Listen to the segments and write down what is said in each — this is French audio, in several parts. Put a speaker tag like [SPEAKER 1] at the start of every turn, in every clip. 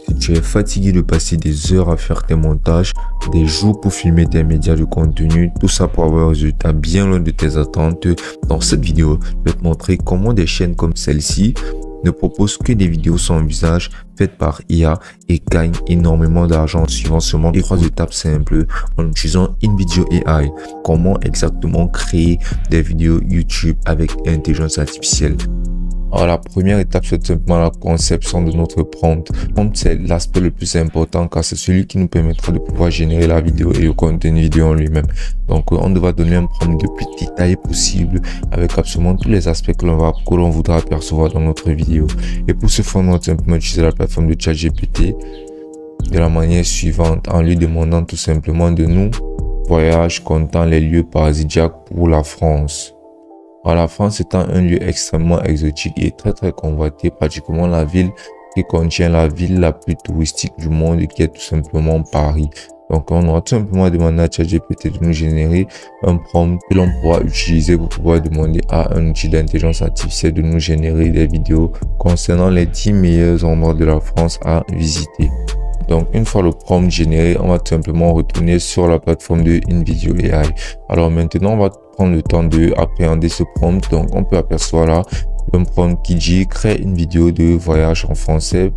[SPEAKER 1] Si tu es fatigué de passer des heures à faire tes montages, des jours pour filmer tes médias de contenu, tout ça pour avoir un résultat bien loin de tes attentes, dans cette vidéo, je vais te montrer comment des chaînes comme celle-ci ne proposent que des vidéos sans visage faites par IA et gagnent énormément d'argent en suivant seulement 3 étapes simples en utilisant InVideo AI. Comment exactement créer des vidéos YouTube avec intelligence artificielle? Alors, la première étape, c'est tout simplement la conception de notre prompt. Prompt, c'est l'aspect le plus important car c'est celui qui nous permettra de pouvoir générer la vidéo et le contenu vidéo en lui-même. Donc, on devra donner un prompt le plus détaillé possible avec absolument tous les aspects que l'on voudra apercevoir dans notre vidéo. Et pour ce faire, on va tout simplement utiliser la plateforme de ChatGPT de la manière suivante en lui demandant tout simplement de nous voyage comptant les lieux paradisiaques pour la France. Alors, la France étant un lieu extrêmement exotique et très convoité, pratiquement la ville qui contient la ville la plus touristique du monde qui est tout simplement Paris. Donc, on aura tout simplement demandé à ChatGPT de nous générer un prompt que l'on pourra utiliser pour pouvoir demander à un outil d'intelligence artificielle de nous générer des vidéos concernant les 10 meilleurs endroits de la France à visiter. Donc, une fois le prompt généré, on va tout simplement retourner sur la plateforme de InVideo AI. Alors maintenant, on va prendre le temps de appréhender ce prompt. Donc, on peut apercevoir là un prompt qui dit « Crée une vidéo de voyage en français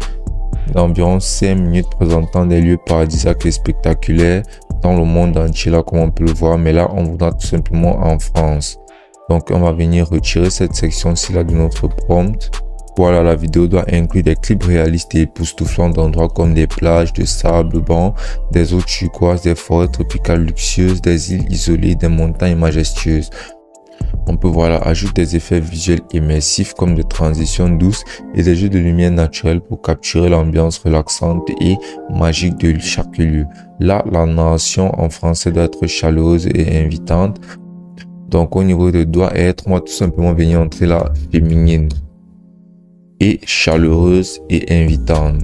[SPEAKER 1] d'environ 5 minutes présentant des lieux paradisiaques et spectaculaires dans le monde entier », là, comme on peut le voir. Mais là, on voudra tout simplement en France. Donc, on va venir retirer cette section-ci là de notre prompt. Voilà, la vidéo doit inclure des clips réalistes et époustouflants d'endroits comme des plages de sable blanc, des eaux turquoises, des forêts tropicales luxueuses, des îles isolées, des montagnes majestueuses. On peut voir là, ajouter des effets visuels immersifs comme des transitions douces et des jeux de lumière naturelle pour capturer l'ambiance relaxante et magique de chaque lieu. Là, la narration en français doit être chaleureuse et invitante. Donc au niveau de doit être, on va tout simplement venir entrer la féminine et chaleureuse et invitante.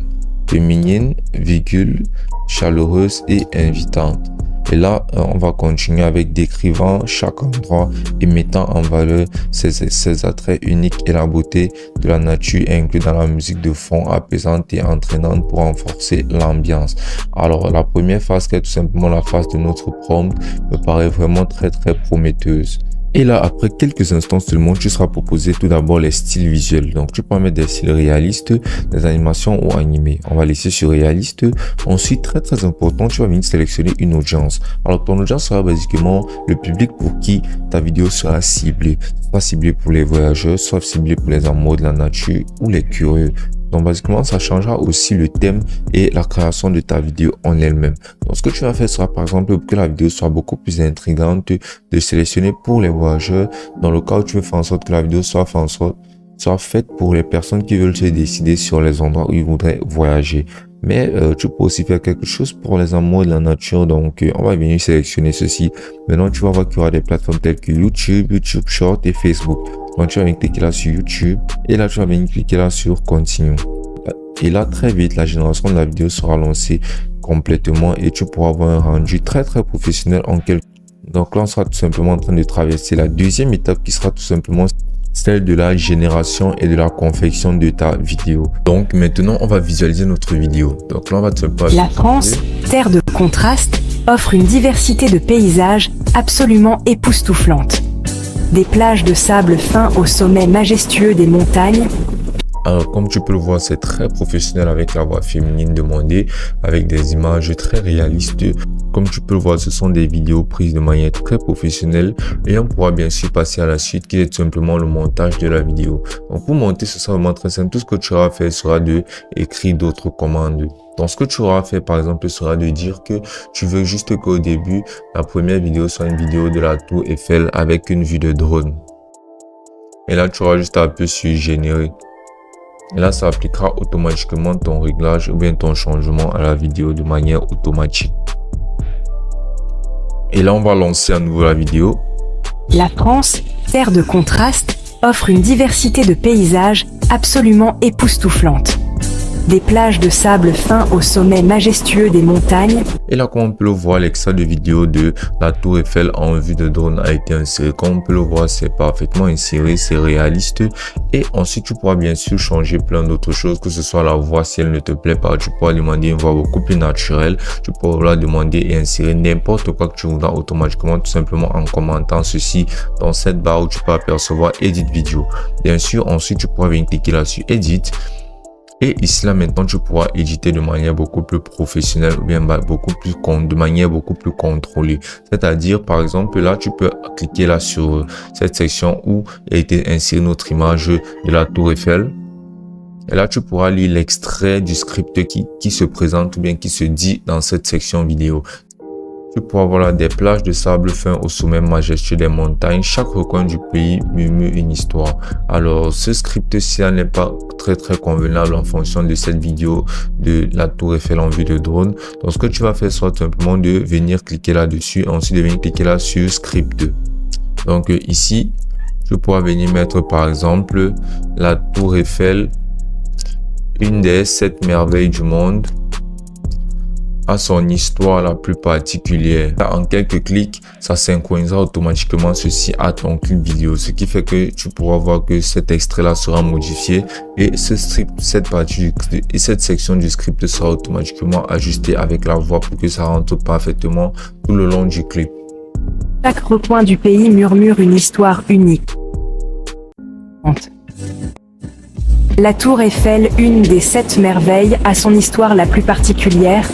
[SPEAKER 1] Féminine, virgule, chaleureuse et invitante. Et là, on va continuer avec décrivant chaque endroit et mettant en valeur ses attraits uniques et la beauté de la nature inclus dans la musique de fond apaisante et entraînante pour renforcer l'ambiance. Alors, la première phase qui est tout simplement la phase de notre prompt me paraît vraiment très prometteuse. Et là, après quelques instants seulement, tu seras proposé tout d'abord les styles visuels. Donc, tu peux mettre des styles réalistes, des animations ou animés. On va laisser sur réaliste. Ensuite, très important, tu vas venir sélectionner une audience. Alors, ton audience sera basiquement le public pour qui ta vidéo sera ciblée. Soit ciblée pour les voyageurs, soit ciblée pour les amoureux de la nature ou les curieux. Donc, basiquement, ça changera aussi le thème et la création de ta vidéo en elle-même. Donc, ce que tu vas faire sera, par exemple, pour que la vidéo soit beaucoup plus intrigante, de sélectionner pour les voyageurs. Dans le cas où tu veux faire en sorte que la vidéo soit faite pour les personnes qui veulent se décider sur les endroits où ils voudraient voyager. Mais tu peux aussi faire quelque chose pour les amoureux de la nature. Donc, on va venir sélectionner ceci. Maintenant, tu vas voir qu'il y aura des plateformes telles que YouTube, YouTube Short et Facebook. Donc, tu vas venir cliquer là sur YouTube et là, tu vas venir cliquer là sur Continue. Et là, très vite, la génération de la vidéo sera lancée complètement et tu pourras avoir un rendu très professionnel en quelques. Donc là, on sera tout simplement en train de traverser la deuxième étape qui sera tout simplement celle de la génération et de la confection de ta vidéo. Donc maintenant, on va visualiser notre vidéo. Donc là, on va tout simplement...
[SPEAKER 2] La France, terre de contraste, offre une diversité de paysages absolument époustouflante. Des plages de sable fin au sommet majestueux des montagnes.
[SPEAKER 1] Alors, comme tu peux le voir, c'est très professionnel avec la voix féminine demandée, avec des images très réalistes. Comme tu peux le voir, ce sont des vidéos prises de manière très professionnelle et on pourra bien sûr passer à la suite qui est tout simplement le montage de la vidéo. Donc, pour monter, ce sera vraiment très simple. Tout ce que tu auras fait sera de écrire d'autres commandes. Donc, ce que tu auras fait, par exemple, sera de dire que tu veux juste qu'au début, la première vidéo soit une vidéo de la tour Eiffel avec une vue de drone. Et là, tu auras juste à appuyer sur générer. Et là, ça appliquera automatiquement ton réglage ou bien ton changement à la vidéo de manière automatique. Et là, on va lancer à nouveau la vidéo.
[SPEAKER 2] La France, terre de contraste, offre une diversité de paysages absolument époustouflante. Des plages de sable fin au sommet majestueux des montagnes.
[SPEAKER 1] Et là, comme on peut le voir, l'extrait de vidéo de la tour Eiffel en vue de drone a été inséré. Comme on peut le voir, c'est parfaitement inséré, c'est réaliste. Et ensuite, tu pourras bien sûr changer plein d'autres choses, que ce soit la voix si elle ne te plaît pas. Tu pourras demander une voix beaucoup plus naturelle. Tu pourras demander et insérer n'importe quoi que tu voudras automatiquement, tout simplement en commentant ceci dans cette barre où tu peux apercevoir Edit vidéo. Bien sûr, ensuite, tu pourras venir cliquer là sur Edit. Et ici là maintenant tu pourras éditer de manière beaucoup plus professionnelle ou bien de manière beaucoup plus contrôlée. C'est-à-dire par exemple là tu peux cliquer là sur cette section où a été insérée notre image de la tour Eiffel. Et là tu pourras lire l'extrait du script qui se présente ou bien qui se dit dans cette section vidéo. Tu pourras voir là des plages de sable fin au sommet majestueux des montagnes. Chaque recoin du pays murmure une histoire. Alors, ce script-ci n'est pas très convenable en fonction de cette vidéo de la tour Eiffel en vue de drone. Donc, ce que tu vas faire, c'est simplement de venir cliquer là-dessus et ensuite de venir cliquer là sur script. Donc, ici, tu pourras venir mettre par exemple la tour Eiffel, une des 7 merveilles du monde, à son histoire la plus particulière. En quelques clics, ça synchronisera automatiquement ceci à ton clip vidéo, ce qui fait que tu pourras voir que cet extrait là sera modifié et cette section du script sera automatiquement ajustée avec la voix pour que ça rentre parfaitement tout le long du clip.
[SPEAKER 2] Chaque recoin du pays murmure une histoire unique. La tour Eiffel, une des 7 merveilles, a son histoire la plus particulière.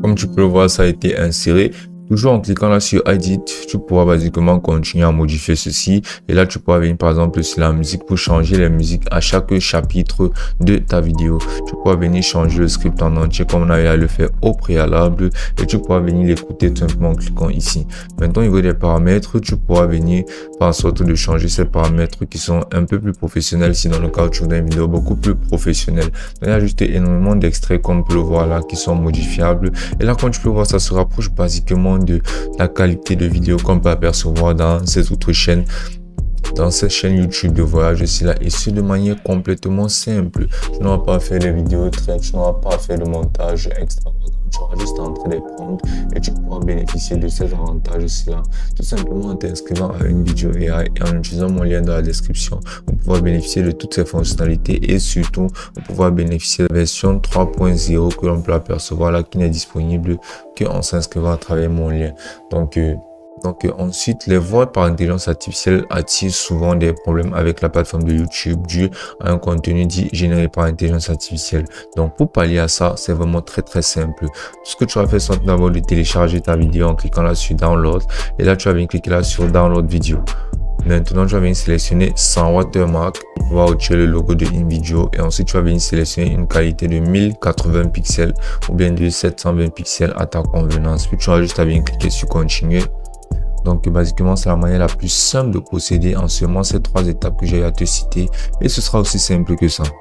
[SPEAKER 1] Comme tu peux le voir, ça a été inséré. Toujours en cliquant là sur Edit, tu pourras basiquement continuer à modifier ceci. Et là, tu pourras venir par exemple sur la musique pour changer les musiques à chaque chapitre de ta vidéo. Tu pourras venir changer le script en entier comme on avait à le faire au préalable. Et tu pourras venir l'écouter tout simplement en cliquant ici. Maintenant, au niveau des paramètres, tu pourras venir faire en sorte de changer ces paramètres qui sont un peu plus professionnels si dans le cas où tu voudrais une vidéo beaucoup plus professionnelle. Donc, il y a juste énormément d'extraits comme on peut le voir là qui sont modifiables. Et là, comme tu peux le voir, ça se rapproche basiquement de la qualité de vidéo qu'on peut apercevoir dans cette autre chaîne, dans cette chaîne YouTube de voyage ici là, et c'est de manière complètement simple. Tu n'auras pas à faire des vidéos très, tu n'auras pas à faire de montage extravagant, tu auras juste en train de prendre et tu pourras bénéficier de ces avantages ici là, tout simplement en t'inscrivant à une vidéo AI et en utilisant mon lien dans la description. On pourra bénéficier de toutes ces fonctionnalités et surtout on pourra bénéficier de la version 3.0 que l'on peut apercevoir là, qui n'est disponible qu'en s'inscrivant à travers mon lien. Donc ensuite, les voix par intelligence artificielle attirent souvent des problèmes avec la plateforme de YouTube dû à un contenu dit généré par intelligence artificielle. Donc pour pallier à ça, c'est vraiment très simple. Ce que tu vas faire, c'est d'abord de télécharger ta vidéo en cliquant là sur Download et là tu vas venir cliquer là sur Download vidéo. Maintenant, tu vas venir sélectionner sans watermark, tu vas retirer le logo de InVideo et ensuite tu vas venir sélectionner une qualité de 1080 pixels ou bien de 720 pixels à ta convenance. Puis tu vas juste à venir cliquer sur continuer. Donc basiquement, c'est la manière la plus simple de procéder en seulement ces 3 étapes que j'ai à te citer et ce sera aussi simple que ça.